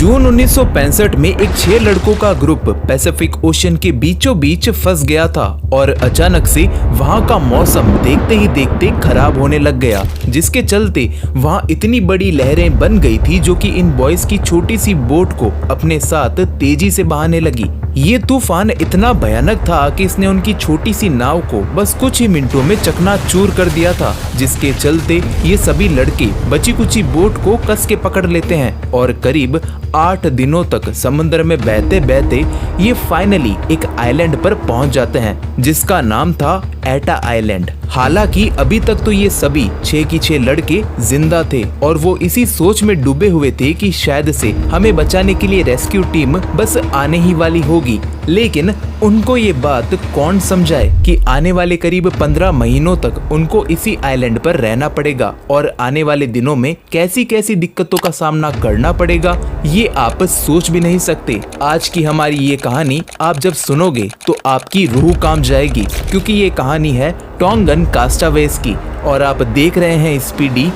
जून 1965 में एक 6 लड़कों का ग्रुप पैसिफिक ओशन के बीचों बीच फंस गया था और अचानक से वहां का मौसम देखते ही देखते खराब होने लग गया, जिसके चलते वहां इतनी बड़ी लहरें बन गई थी जो कि इन बॉयज की छोटी सी बोट को अपने साथ तेजी से बहाने लगी। ये तूफान इतना भयानक था कि इसने उनकी छोटी सी नाव को बस कुछ ही मिनटों में चकनाचूर कर दिया था, जिसके चलते ये सभी लड़के बची कुची बोट को कस के पकड़ लेते हैं और करीब 8 दिनों तक समुद्र में बहते बहते ये फाइनली एक आइलैंड पर पहुंच जाते हैं जिसका नाम था एटा आइलैंड। हालांकि अभी तक तो ये सभी 6 की 6 लड़के जिंदा थे और वो इसी सोच में डूबे हुए थे कि शायद से हमें बचाने के लिए रेस्क्यू टीम बस आने ही वाली होगी। लेकिन उनको ये बात कौन समझाए कि आने वाले करीब 15 महीनों तक उनको इसी आइलैंड पर रहना पड़ेगा और आने वाले दिनों में कैसी कैसी दिक्कतों का सामना करना पड़ेगा, ये आप सोच भी नहीं सकते। आज की हमारी ये कहानी आप जब सुनोगे तो आपकी रूह कांप जाएगी, क्योंकि ये कहानी है टोंगन कास्टावेज की और आप देख रहे हैं स्पीडी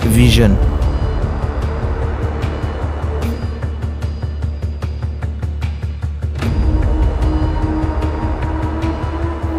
विजन।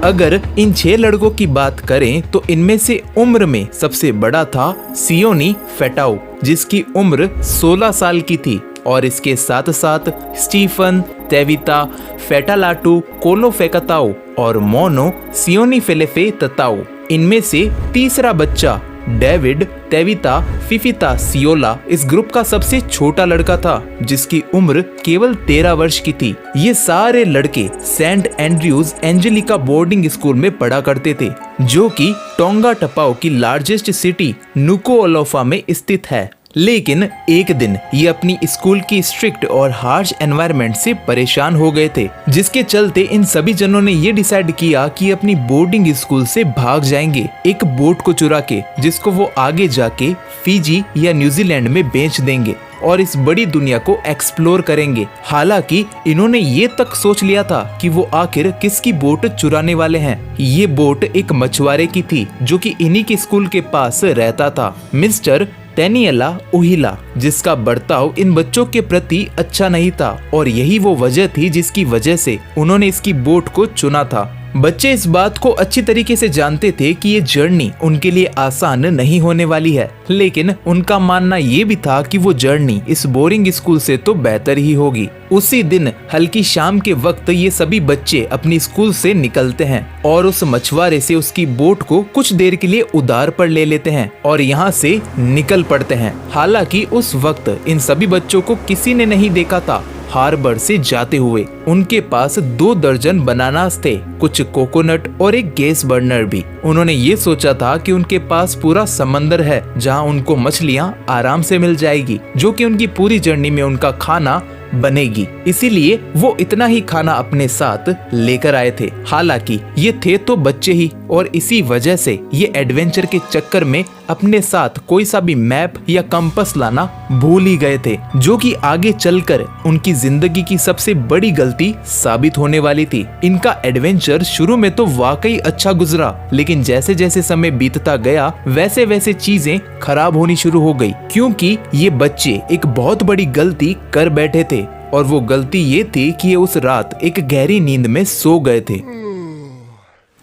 अगर इन 6 लड़कों की बात करें तो इनमें से उम्र में सबसे बड़ा था सियोनी फेटाओ, जिसकी उम्र 16 साल की थी और इसके साथ साथ स्टीफन, तेविता, फेटालाटू, कोलोफेकताओ और मोनो सियोनी फेलेफे तताओ। इनमें से तीसरा बच्चा डेविड तेविता फिफिता सियोला इस ग्रुप का सबसे छोटा लड़का था, जिसकी उम्र केवल 13 वर्ष की थी। ये सारे लड़के Saint Andrews Angelica boarding school में पढ़ा करते थे, जो कि टोंगा टपाओ की लार्जेस्ट सिटी नुकुओलोफा में स्थित है। लेकिन एक दिन ये अपनी स्कूल की स्ट्रिक्ट और हार्श एनवायरनमेंट से परेशान हो गए थे, जिसके चलते इन सभी जनों ने ये डिसाइड किया कि अपनी बोर्डिंग स्कूल से भाग जाएंगे एक बोट को चुरा के, जिसको वो आगे जाके फिजी या न्यूजीलैंड में बेच देंगे और इस बड़ी दुनिया को एक्सप्लोर करेंगे। हालांकि इन्होंने ये तक सोच लिया था कि वो आखिर किसकी बोट चुराने वाले हैं। ये बोट एक मछुआरे की थी जो कि इन्हीं के स्कूल के पास रहता था, मिस्टर टेनियला उहिला, जिसका बर्ताव इन बच्चों के प्रति अच्छा नहीं था और यही वो वजह थी जिसकी वजह से उन्होंने इसकी बोट को चुना था। बच्चे इस बात को अच्छी तरीके से जानते थे कि ये जर्नी उनके लिए आसान नहीं होने वाली है, लेकिन उनका मानना ये भी था कि वो जर्नी इस बोरिंग स्कूल से तो बेहतर ही होगी। उसी दिन हल्की शाम के वक्त ये सभी बच्चे अपनी स्कूल से निकलते हैं और उस मछुआरे से उसकी बोट को कुछ देर के लिए उधार पर ले लेते हैं और यहाँ से निकल पड़ते हैं। हालांकि उस वक्त इन सभी बच्चों को किसी ने नहीं देखा था हार्बर से जाते हुए। उनके पास 2 दर्जन बनानास थे, कुछ कोकोनट और एक गैस बर्नर भी। उन्होंने ये सोचा था कि उनके पास पूरा समंदर है जहां उनको मछलियां आराम से मिल जाएगी, जो कि उनकी पूरी जर्नी में उनका खाना बनेगी। इसीलिए वो इतना ही खाना अपने साथ लेकर आए थे। हालांकि ये थे तो बच्चे ही और इसी वजह से ये एडवेंचर के चक्कर में अपने साथ कोई सा भी मैप या कंपास लाना भूल ही गए थे, जो कि आगे चलकर उनकी जिंदगी की सबसे बड़ी गलती साबित होने वाली थी। इनका एडवेंचर शुरू में तो वाकई अच्छा गुजरा, लेकिन जैसे जैसे समय बीतता गया वैसे वैसे चीजें खराब होनी शुरू हो गई, क्योंकि ये बच्चे एक बहुत बड़ी गलती कर बैठे थे और वो गलती ये थी कि ये उस रात एक गहरी नींद में सो गए थे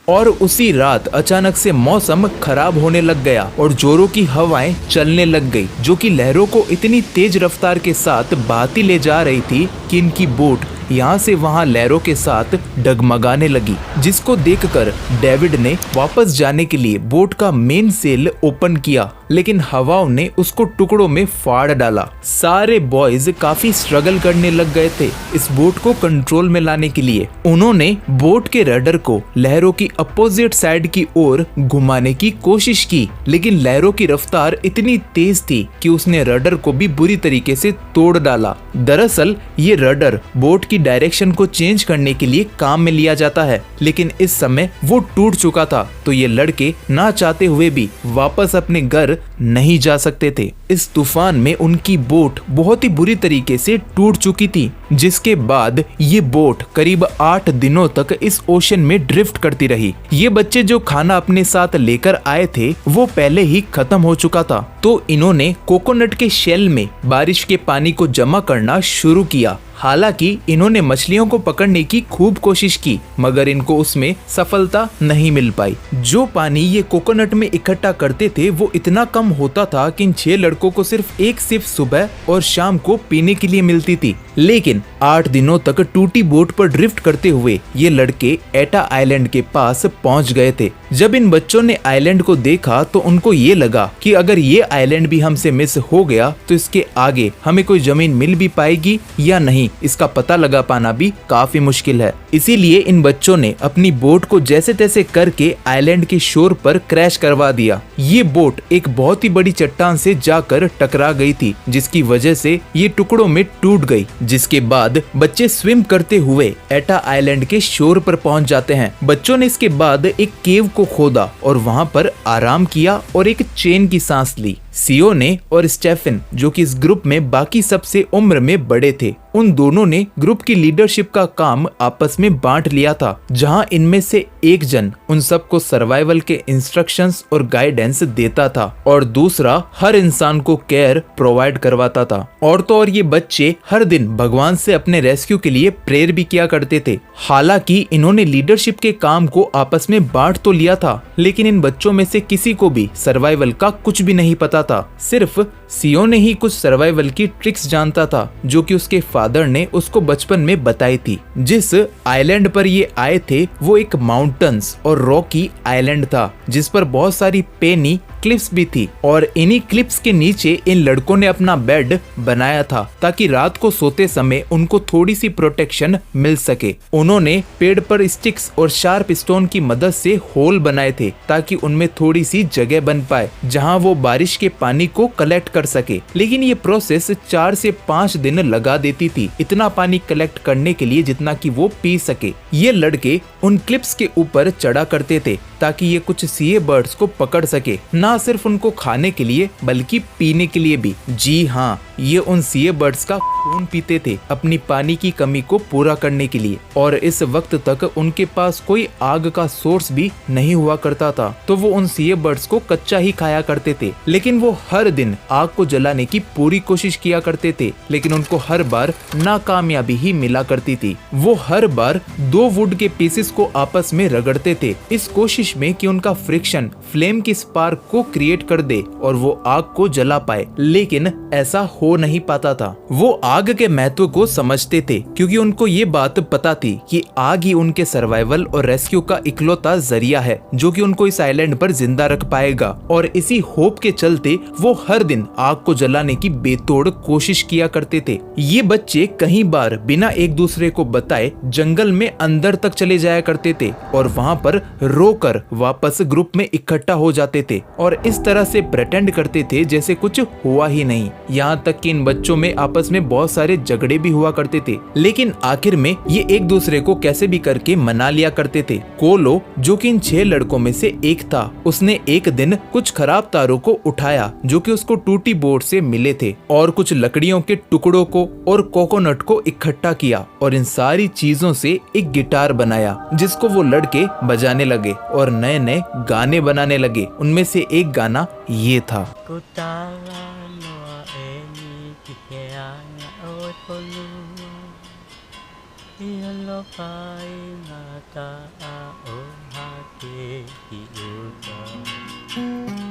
और उसी रात अचानक से मौसम खराब होने लग गया और जोरों की हवाएं चलने लग गई, जो कि लहरों को इतनी तेज रफ्तार के साथ बहाती ले जा रही थी कि इनकी बोट यहाँ से वहाँ लहरों के साथ डगमगाने लगी, जिसको देखकर डेविड ने वापस जाने के लिए बोट का मेन सेल ओपन किया, लेकिन हवाओं ने उसको टुकड़ों में फाड़ डाला। सारे बॉयज काफी स्ट्रगल करने लग गए थे इस बोट को कंट्रोल में लाने के लिए। उन्होंने बोट के रडर को लहरों की अपोजिट साइड की ओर घुमाने की कोशिश की, लेकिन लहरों की रफ्तार इतनी तेज थी कि उसने रडर को भी बुरी तरीके से तोड़ डाला। दरअसल ये रडर बोट की डायरेक्शन को चेंज करने के लिए काम में लिया जाता है, लेकिन इस समय वो टूट चुका था, तो ये लड़के ना चाहते हुए भी वापस अपने घर नहीं जा सकते थे। इस तूफान में उनकी बोट बहुत ही बुरी तरीके से टूट चुकी थी, जिसके बाद ये बोट करीब 8 दिनों तक इस ओशन में ड्रिफ्ट करती रही। ये बच्चे जो खाना अपने साथ लेकर आए थे वो पहले ही खत्म हो चुका था, तो इन्होंने कोकोनट के शेल में बारिश के पानी को जमा करना शुरू किया। हालांकि इन्होंने मछलियों को पकड़ने की खूब कोशिश की, मगर इनको उसमें सफलता नहीं मिल पाई। जो पानी ये कोकोनट में इकट्ठा करते थे वो इतना कम होता था कि इन 6 लड़कों को सिर्फ एक सिप सुबह और शाम को पीने के लिए मिलती थी। लेकिन 8 दिनों तक टूटी बोट पर ड्रिफ्ट करते हुए ये लड़के एटा आइलैंड के पास पहुंच गए थे। जब इन बच्चों ने आइलैंड को देखा तो उनको ये लगा कि अगर ये आइलैंड भी हमसे मिस हो गया तो इसके आगे हमें कोई जमीन मिल भी पाएगी या नहीं, इसका पता लगा पाना भी काफी मुश्किल है। इसीलिए इन बच्चों ने अपनी बोट को जैसे तैसे करके आइलैंड के शोर पर क्रैश करवा दिया। ये बोट एक बहुत ही बड़ी चट्टान से जाकर टकरा गई थी, जिसकी वजह से ये टुकड़ों में टूट गई। जिसके बाद बच्चे स्विम करते हुए एटा आइलैंड के शोर पर पहुंच जाते हैं। बच्चों ने इसके बाद एक केव को खोदा और वहां पर आराम किया और एक चैन की सांस ली। सियोने और स्टेफन, जो कि इस ग्रुप में बाकी सबसे उम्र में बड़े थे, उन दोनों ने ग्रुप की लीडरशिप का काम आपस में बांट लिया था, जहां इनमें से एक जन उन सबको सर्वाइवल के इंस्ट्रक्शंस और गाइडेंस देता था और दूसरा हर इंसान को केयर प्रोवाइड करवाता था। और तो और ये बच्चे हर दिन भगवान से अपने रेस्क्यू के लिए प्रेयर भी किया करते थे। हालांकि इन्होंने लीडरशिप के काम को आपस में बांट तो लिया था, लेकिन इन बच्चों में से किसी को भी सर्वाइवल का कुछ भी नहीं पता था। सिर्फ सियोने ही कुछ सर्वाइवल की ट्रिक्स जानता था, जो कि उसके फादर ने उसको बचपन में बताई थी। जिस आइलैंड पर ये आए थे वो एक माउंटेन्स और रॉकी आइलैंड था, जिस पर बहुत सारी पेनी क्लिप्स भी थी और इन्हीं क्लिप्स के नीचे इन लड़कों ने अपना बेड बनाया था ताकि रात को सोते समय उनको थोड़ी सी प्रोटेक्शन मिल सके। उन्होंने पेड़ पर स्टिक्स और शार्प स्टोन की मदद से होल बनाए थे ताकि उनमें थोड़ी सी जगह बन पाए जहां वो बारिश के पानी को कलेक्ट कर सके। लेकिन ये प्रोसेस 4 से 5 दिन लगा देती थी, इतना पानी कलेक्ट करने के लिए जितना कि वो पी सके। ये लड़के उन क्लिप्स के ऊपर चढ़ा करते थे ताकि ये कुछ सीए बर्ड्स को पकड़ सके, ना सिर्फ उनको खाने के लिए बल्कि पीने के लिए भी। जी हाँ, ये उन सीए बर्ड्स का खून पीते थे अपनी पानी की कमी को पूरा करने के लिए। और इस वक्त तक उनके पास कोई आग का सोर्स भी नहीं हुआ करता था, तो वो उन सीए बर्ड्स को कच्चा ही खाया करते थे। लेकिन वो हर दिन आग को जलाने की पूरी कोशिश किया करते थे, लेकिन उनको हर बार नाकामयाबी ही मिला करती थी। वो हर बार 2 वुड के पीसेस को आपस में रगड़ते थे, इस कोशिश में कि उनका फ्रिक्शन फ्लेम की स्पार्क को क्रिएट कर दे और वो आग को जला पाए। लेकिन ऐसा हो नहीं पाता था। वो आग के महत्व को समझते थे, क्योंकि उनको ये बात पता थी कि आग ही उनके सर्वाइवल और रेस्क्यू का इकलौता जरिया है जो कि उनको इस आइलैंड पर जिंदा रख पाएगा। और इसी होप के चलते वो हर दिन आग को जलाने की बेतोड़ कोशिश किया करते थे। ये बच्चे कई बार बिना एक दूसरे को बताए जंगल में अंदर तक चले जाया करते थे और वहाँ पर रोकर वापस ग्रुप में इकट्ठा हो जाते थे और इस तरह से प्रेटेंड करते थे जैसे कुछ हुआ ही नहीं। यहाँ तक कि इन बच्चों में आपस में बहुत सारे झगड़े भी हुआ करते थे, लेकिन आखिर में ये एक दूसरे को कैसे भी करके मना लिया करते थे। कोलो, जो कि इन 6 लड़कों में से एक था, उसने एक दिन कुछ खराब तारों को उठाया जो कि उसको टूटी बोट से मिले थे और कुछ लकड़ियों के टुकड़ों को और कोकोनट को इकट्ठा किया और इन सारी चीजों से एक गिटार बनाया जिसको वो लड़के बजाने लगे और नए नए गाने बनाने लगे। उनमें से एक गाना ये था।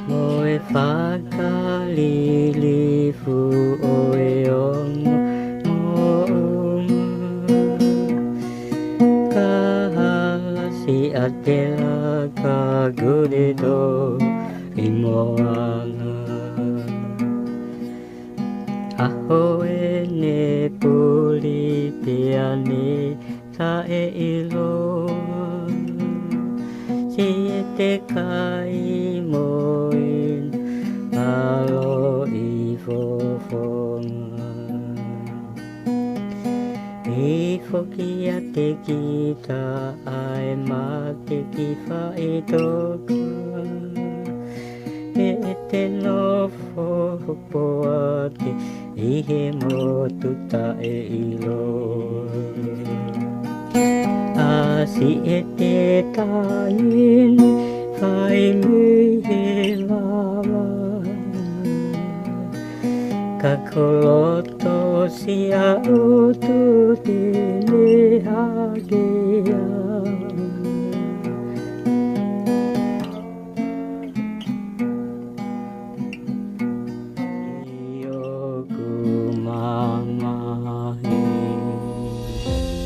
Moe whakalili fu oe ongo mo'umu Kahasi atela ka guredo imoana Ahoe ne puli piani tae ilo Siete kai moin alo ifofona Ifokia te kita ai mate ki faitoka てのポアテイヘモトタエイロアシエテタインファイムヘワワカコロトシアオトテネハゲヤ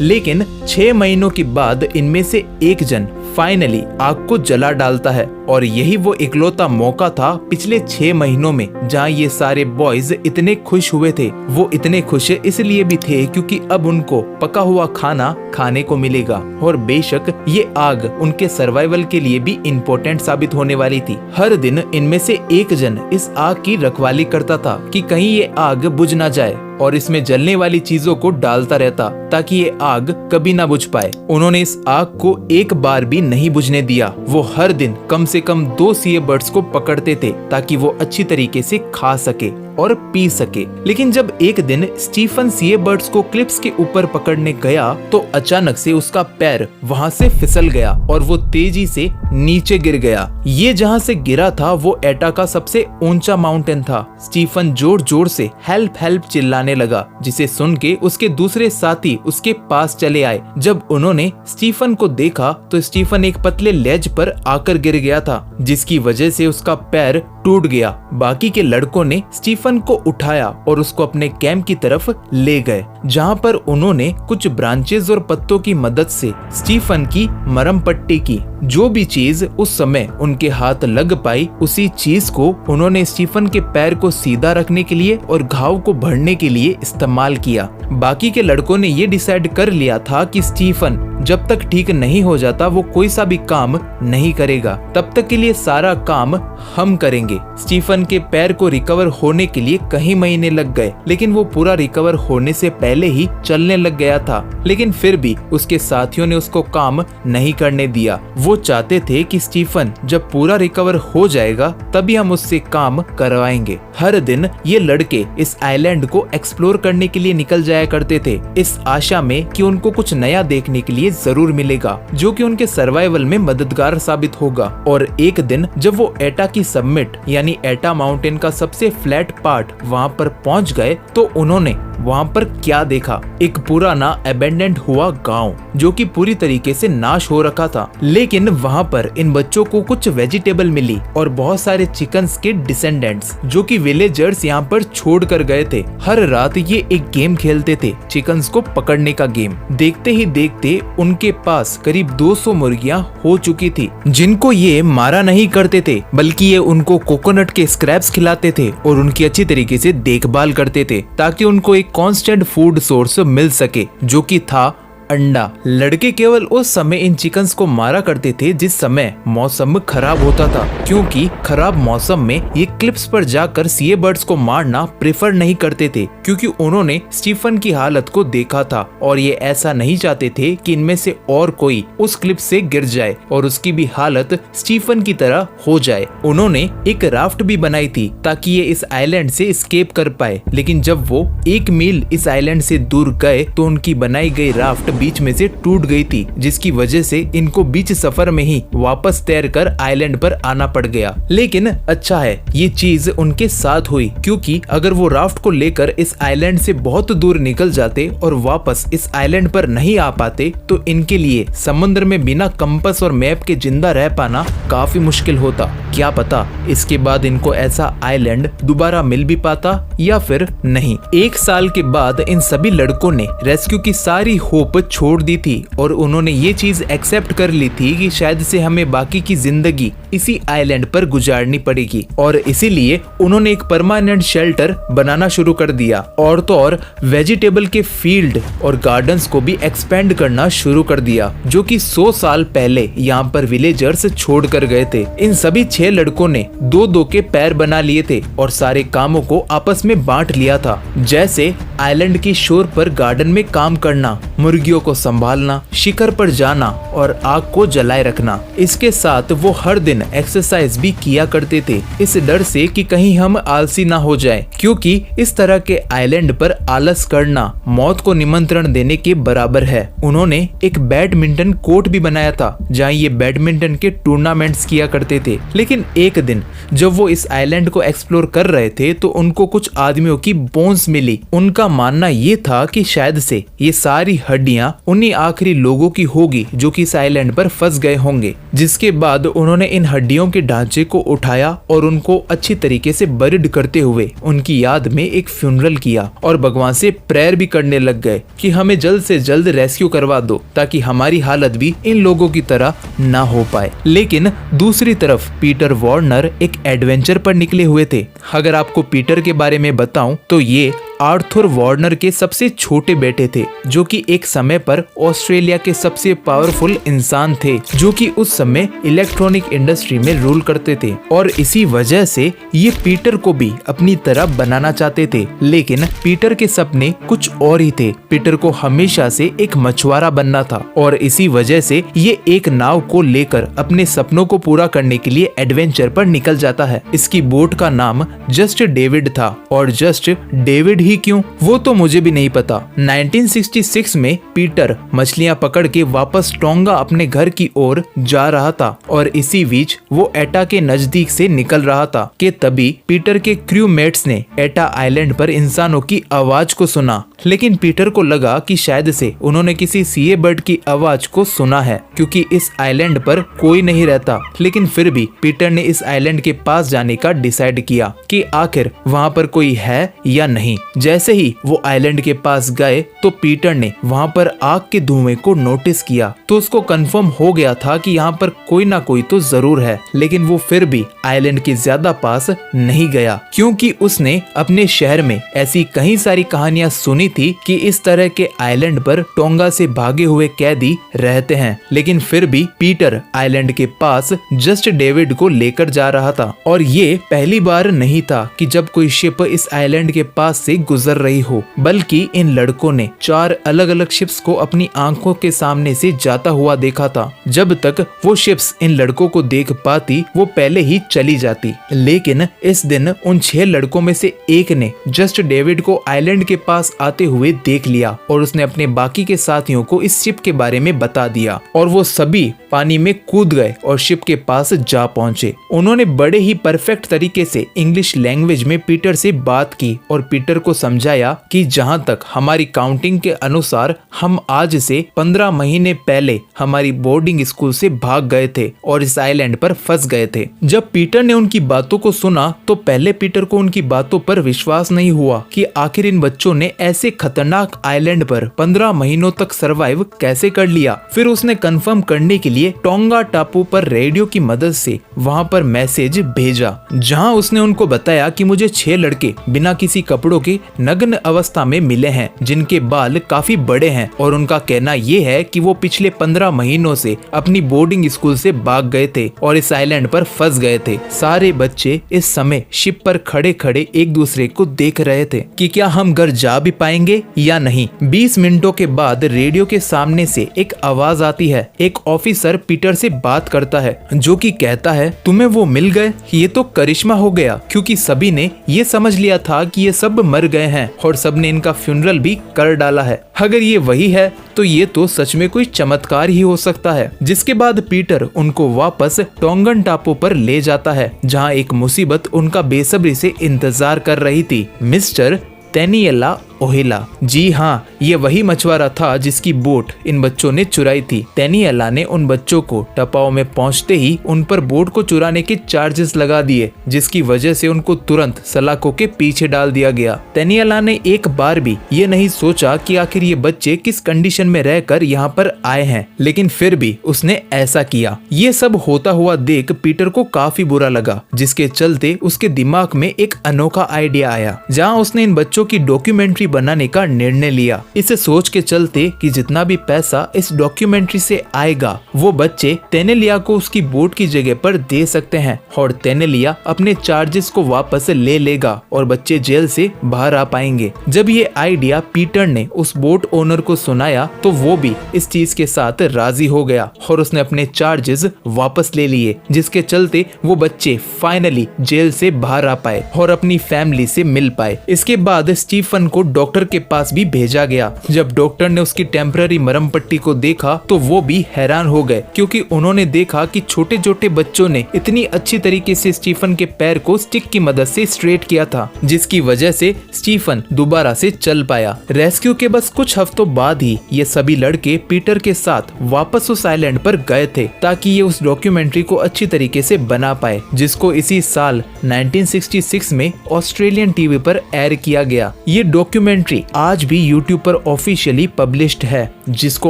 लेकिन 6 महीनों के बाद इनमें से एक जन फाइनली आग को जला डालता है और यही वो इकलौता मौका था पिछले 6 महीनों में जहां ये सारे बॉयज इतने खुश हुए थे। वो इतने खुश इसलिए भी थे क्योंकि अब उनको पका हुआ खाना खाने को मिलेगा और बेशक ये आग उनके सर्वाइवल के लिए भी इम्पोर्टेंट साबित होने वाली थी। हर दिन इनमें से एक जन इस आग की रखवाली करता था कि कहीं ये आग बुझ ना जाए और इसमें जलने वाली चीजों को डालता रहता ताकि ये आग कभी ना बुझ पाए। उन्होंने इस आग को एक बार भी नहीं बुझने दिया। वो हर दिन कम से कम 2 सीए बर्ड्स को पकड़ते थे ताकि वो अच्छी तरीके से खा सके और पी सके। लेकिन जब एक दिन स्टीफन सीए बर्ड्स को क्लिप्स के ऊपर पकड़ने गया तो अचानक से उसका पैर वहां से फिसल गया और वो तेजी से नीचे गिर गया। ये जहां से गिरा था वो एटा का सबसे ऊंचा माउंटेन था। स्टीफन जोर जोर से हेल्प हेल्प चिल्लाने लगा, जिसे सुन के उसके दूसरे साथी उसके पास चले आए। जब उन्होंने स्टीफन को देखा तो स्टीफन एक पतले लेज पर आकर गिर गया था, जिसकी वजह से उसका पैर टूट गया। बाकी के लड़कों ने स्टीफन को उठाया और उसको अपने कैंप की तरफ ले गए, जहां पर उन्होंने कुछ ब्रांचेस और पत्तों की मदद से स्टीफन की मरहम पट्टी की। जो भी चीज उस समय उनके हाथ लग पाई उसी चीज को उन्होंने स्टीफन के पैर को सीधा रखने के लिए और घाव को भरने के लिए इस्तेमाल किया। बाकी के लड़कों ने ये डिसाइड कर लिया था कि स्टीफन जब तक ठीक नहीं हो जाता वो कोई सा भी काम नहीं करेगा, तब तक के लिए सारा काम हम करेंगे। स्टीफन के पैर को रिकवर होने के लिए कई महीने लग गए, लेकिन वो पूरा रिकवर होने से पहले ही चलने लग गया था। लेकिन फिर भी उसके साथियों ने उसको काम नहीं करने दिया। वो चाहते थे कि स्टीफन जब पूरा रिकवर हो जाएगा तभी हम उससे काम करवाएंगे। हर दिन ये लड़के इस आइलैंड को एक्सप्लोर करने के लिए निकल जाया करते थे, इस आशा में कि उनको कुछ नया देखने के लिए जरूर मिलेगा जो कि उनके सर्वाइवल में मददगार साबित होगा। और एक दिन जब वो एटा की सबमिट यानी एटा माउंटेन का सबसे फ्लैट पार्ट वहां पर पहुंच गए तो उन्होंने वहां पर क्या देखा, एक पुराना अबेंडेंट हुआ गांव जो कि पूरी तरीके से नाश हो रखा था। लेकिन वहां पर इन बच्चों को कुछ वेजिटेबल मिली और बहुत सारे चिकन्स के डिसेंडेंट्स जो कि विलेजर्स यहाँ पर छोड़ कर गए थे। हर रात ये एक गेम खेलते थे, चिकन्स को पकड़ने का गेम। देखते ही देखते उनके पास करीब 200 मुर्गियां हो चुकी थी, जिनको ये मारा नहीं करते थे बल्कि ये उनको कोकोनट के स्क्रैप्स खिलाते थे और उनकी अच्छी तरीके से देखभाल करते थे ताकि उनको एक कांस्टेंट फूड सोर्स मिल सके, जो कि था अंडा। लड़के केवल उस समय इन चिकन्स को मारा करते थे जिस समय मौसम खराब होता था, क्योंकि खराब मौसम में ये क्लिप्स पर जाकर सीए बर्ड्स को मारना प्रेफर नहीं करते थे, क्योंकि उन्होंने स्टीफन की हालत को देखा था और ये ऐसा नहीं चाहते थे कि इनमें से और कोई उस क्लिप से गिर जाए और उसकी भी हालत स्टीफन की तरह हो जाए। उन्होंने एक राफ्ट भी बनाई थी ताकि ये इस आइलैंड से एस्केप कर पाए, लेकिन जब वो 1 मील इस आइलैंड से दूर गए तो उनकी बनाई गई राफ्ट बीच में से टूट गई थी, जिसकी वजह से इनको बीच सफर में ही वापस तैरकर आइलैंड पर आना पड़ गया। लेकिन अच्छा है ये चीज उनके साथ हुई, क्योंकि अगर वो राफ्ट को लेकर इस आइलैंड से बहुत दूर निकल जाते और वापस इस आइलैंड पर नहीं आ पाते तो इनके लिए समुद्र में बिना कंपास और मैप के जिंदा रह पाना काफी मुश्किल होता। क्या पता इसके बाद इनको ऐसा आइलैंड दोबारा मिल भी पाता या फिर नहीं। 1 साल के बाद इन सभी लड़कों ने रेस्क्यू की सारी होप छोड़ दी थी और उन्होंने ये चीज एक्सेप्ट कर ली थी कि शायद से हमें बाकी की जिंदगी इसी आइलैंड पर गुजारनी पड़ेगी, और इसीलिए उन्होंने एक परमानेंट शेल्टर बनाना शुरू कर दिया। और तो और वेजिटेबल के फील्ड और गार्डन्स को भी एक्सपेंड करना शुरू कर दिया, जो कि 100 साल पहले यहाँ पर विलेजर्स छोड़ कर गए थे। इन सभी 6 लड़कों ने 2-2 के पैर बना लिए थे और सारे कामों को आपस में बांट लिया था, जैसे आइलैंड की शोर पर गार्डन में काम करना, मुर्गियों मुर्गियों को संभालना, शिखर पर जाना और आग को जलाए रखना। इसके साथ वो हर दिन एक्सरसाइज भी किया करते थे, इस डर से कि कहीं हम आलसी ना हो जाएं, क्योंकि इस तरह के आइलैंड पर आलस करना मौत को निमंत्रण देने के बराबर है। उन्होंने एक बैडमिंटन कोर्ट भी बनाया था जहाँ ये बैडमिंटन के टूर्नामेंट्स किया करते थे। लेकिन एक दिन जब वो इस आइलैंड को एक्सप्लोर कर रहे थे तो उनको कुछ आदमियों की बोन्स मिली। उनका मानना ये था कि शायद से ये सारी हड्डियां उन्हीं आखिरी लोगों की होगी जो कि इस आइलैंड पर फंस गए होंगे। जिसके बाद उन्होंने इन हड्डियों के ढांचे को उठाया और उनको अच्छी तरीके से बरिड करते हुए उनकी याद में एक फ्यूनरल किया और भगवान से प्रेयर भी करने लग गए कि हमें जल्द से जल्द रेस्क्यू करवा दो ताकि हमारी हालत भी इन लोगों की तरह ना हो पाए। लेकिन दूसरी तरफ पीटर वार्नर एक एडवेंचर पर निकले हुए थे। अगर आपको पीटर के बारे में बताऊं तो ये आर्थर वार्नर के सबसे छोटे बेटे थे, जो कि एक समय पर ऑस्ट्रेलिया के सबसे पावरफुल इंसान थे, जो कि उस समय इलेक्ट्रॉनिक इंडस्ट्री में रूल करते थे। और इसी वजह से ये पीटर को भी अपनी तरह बनाना चाहते थे। लेकिन पीटर के सपने कुछ और ही थे। पीटर को हमेशा से एक मछुआरा बनना था और इसी वजह से ये एक नाव को लेकर अपने सपनों को पूरा करने के लिए एडवेंचर पर निकल जाता है। इसकी बोट का नाम जस्ट डेविड था और जस्ट डेविड ही क्यों, वो तो मुझे भी नहीं पता। 1966 में पीटर मछलियां पकड़ के वापस टोंगा अपने घर की ओर जा रहा था और इसी बीच वो एटा के नजदीक से निकल रहा था कि तभी पीटर के क्रू मेट्स ने एटा आइलैंड पर इंसानों की आवाज को सुना। लेकिन पीटर को लगा कि शायद से उन्होंने किसी सीए बर्ड की आवाज को सुना है, क्योंकि इस आइलैंड पर कोई नहीं रहता। लेकिन फिर भी पीटर ने इस आइलैंड के पास जाने का डिसाइड किया कि आखिर वहाँ पर कोई है या नहीं। जैसे ही वो आइलैंड के पास गए तो पीटर ने वहाँ पर आग के धुएं को नोटिस किया, तो उसको कंफर्म हो गया था कि यहाँ पर कोई ना कोई तो जरूर है। लेकिन वो फिर भी आइलैंड के ज्यादा पास नहीं गया, क्योंकि उसने अपने शहर में ऐसी कई सारी कहानियां सुनी थी कि इस तरह के आइलैंड पर टोंगा से भागे हुए कैदी रहते हैं। लेकिन फिर भी पीटर आइलैंड के पास जस्ट डेविड को लेकर जा रहा था और ये पहली बार नहीं था कि जब कोई शिप इस आइलैंड के पास से गुजर रही हो, बल्कि इन लड़कों ने 4 अलग अलग शिप्स को अपनी आंखों के सामने से जाता हुआ देखा था। जब तक वो शिप्स इन लड़कों को देख पाती वो पहले ही चली जाती। लेकिन इस दिन उन 6 लड़कों में से एक ने जस्ट डेविड को आइलैंड के पास आते हुए देख लिया और उसने अपने बाकी के साथियों को इस शिप के बारे में बता दिया और वो सभी पानी में कूद गए और शिप के पास जा पहुंचे। उन्होंने बड़े ही परफेक्ट तरीके से इंग्लिश लैंग्वेज में पीटर से बात की और पीटर को समझाया कि जहां तक हमारी काउंटिंग के अनुसार हम आज से 15 महीने पहले हमारी बोर्डिंग स्कूल से भाग गए थे और इस आइलैंड पर फंस गए थे। जब पीटर ने उनकी बातों को सुना तो पहले पीटर को उनकी बातों पर विश्वास नहीं हुआ कि आखिर इन बच्चों ने ऐसे खतरनाक आइलैंड पर 15 महीनों तक सरवाइव कैसे कर लिया। फिर उसने कंफर्म करने के लिए टोंगा टापू पर रेडियो की मदद से वहां पर मैसेज भेजा, जहां उसने उनको बताया कि मुझे 6 लड़के बिना किसी कपड़ों के नग्न अवस्था में मिले हैं, जिनके बाल काफी बड़े हैं और उनका कहना ये है कि वो पिछले 15 महीनों से अपनी बोर्डिंग स्कूल से भाग गए थे और इस आइलैंड पर फंस गए थे। सारे बच्चे इस समय शिप पर खड़े खड़े एक दूसरे को देख रहे थे कि क्या हम घर जा भी पाएंगे या नहीं। 20 मिनटों के बाद रेडियो के सामने से एक आवाज आती है। एक ऑफिसर पीटर से बात करता है, जो कि कहता है तुम्हें वो मिल गए, ये तो करिश्मा हो गया, क्योंकि सभी ने ये समझ लिया था कि ये सब मर गए हैं और सबने इनका फ्यूनरल भी कर डाला है। अगर ये वही है तो ये तो सच में कोई चमत्कार ही हो सकता है। जिसके बाद पीटर उनको वापस टोंगन टापू पर ले जाता है, जहां एक मुसीबत उनका बेसब्री से इंतजार कर रही थी। मिस्टर टेनियला ओहेला, जी हाँ, ये वही मछुआरा था जिसकी बोट इन बच्चों ने चुराई थी। टेनियला ने उन बच्चों को टपाओ में पहुंचते ही उन पर बोट को चुराने के चार्जेस लगा दिए, जिसकी वजह से उनको तुरंत सलाखों के पीछे डाल दिया गया। टेनियला ने एक बार भी ये नहीं सोचा कि आखिर ये बच्चे किस कंडीशन में रहकर यहाँ पर आए हैं, लेकिन फिर भी उसने ऐसा किया। ये सब होता हुआ देख पीटर को काफी बुरा लगा, जिसके चलते उसके दिमाग में एक अनोखा आइडिया आया, जहाँ उसने इन बच्चों की डॉक्यूमेंट्री बनाने का निर्णय लिया। इसे सोच के चलते कि जितना भी पैसा इस डॉक्यूमेंट्री से आएगा वो बच्चे तेनेलिया को उसकी बोट की जगह पर दे सकते हैं और तेनेलिया अपने चार्जेस को वापस ले लेगा और बच्चे जेल से बाहर आ पाएंगे। जब ये आइडिया पीटर ने उस बोट ओनर को सुनाया तो वो भी इस चीज के साथ राजी हो गया और उसने अपने चार्जेस वापस ले लिए, जिसके चलते वो बच्चे फाइनली जेल से बाहर आ पाए और अपनी फैमिली से मिल पाए। इसके बाद स्टीफन को डॉक्टर के पास भी भेजा गया। जब डॉक्टर ने उसकी टेम्पररी मरहम पट्टी को देखा तो वो भी हैरान हो गए, क्योंकि उन्होंने देखा कि छोटे छोटे बच्चों ने इतनी अच्छी तरीके से स्टीफन के पैर को स्टिक की मदद से स्ट्रेट किया था, जिसकी वजह से स्टीफन दोबारा से चल पाया। रेस्क्यू के बस कुछ हफ्तों बाद ही ये सभी लड़के पीटर के साथ वापस उस आइलैंड पर गए थे ताकि ये उस डॉक्यूमेंट्री को अच्छी तरीके से बना पाए, जिसको इसी साल 1966 में ऑस्ट्रेलियन टीवी पर एयर किया गया। ये डॉक्यूमेंट्री आज भी यूट्यूब पर ऑफिशियली पब्लिश्ड है, जिसको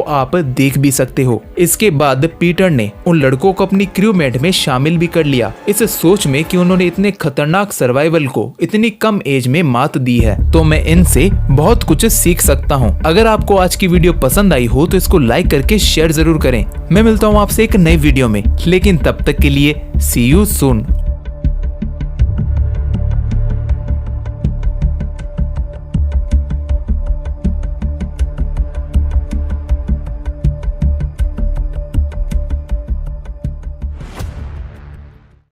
आप देख भी सकते हो। इसके बाद पीटर ने उन लड़कों को अपनी क्रूमेट में शामिल भी कर लिया, इस सोच में कि उन्होंने इतने खतरनाक सर्वाइवल को इतनी कम एज में मात दी है, तो मैं इनसे बहुत कुछ सीख सकता हूँ। अगर आपको आज की वीडियो पसंद आई हो तो इसको लाइक करके शेयर जरूर करें। मैं मिलता हूँ आपसे एक नई वीडियो में, लेकिन तब तक के लिए सी यू सून।